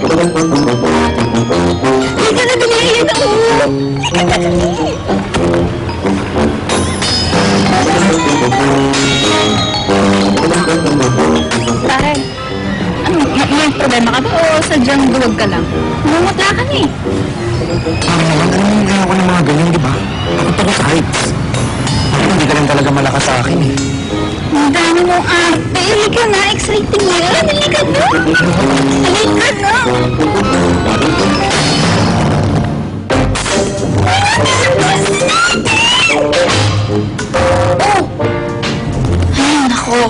Halika na, dali. Yan na, halika na, dali. Pare, may problema ka ba o sadyang duwag ka lang? Namumutla ka na eh. Parang naman, alam mo yung ayaw ko ng mga ganyan, di ba? Ako to sa heights. Parang hindi ka lang talaga malakas sa akin eh. Ang dami mong arte. Halika na, exciting mo yan. Halika na. Halika na. Oh! Ay, nako.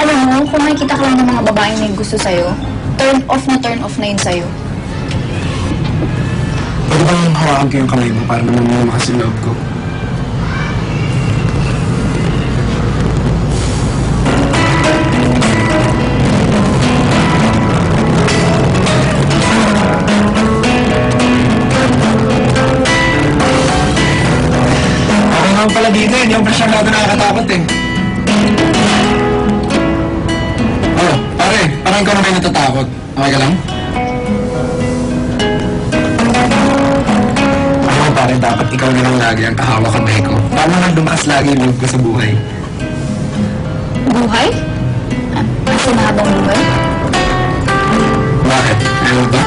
Alam mo, kung makikita ka lang ng mga babaeng may gusto sa'yo, turn off na yun sa'yo. Pwede bang hawakan ko yung kamay mo para naman lumakas yung loob ko? Okay naman pala dito eh. Hindi ang pressure natin nakakatakot eh. Oh, pare. Parang ikaw na kayo natatakot. Okay ka lang? Pare, dapat ikaw na lang lagi ang kahawa ka, Beko. Paano nga lumakas lagi yung loob ko sa buhay? Buhay? Mas mahabang buhay? Bakit? Ayaw ba?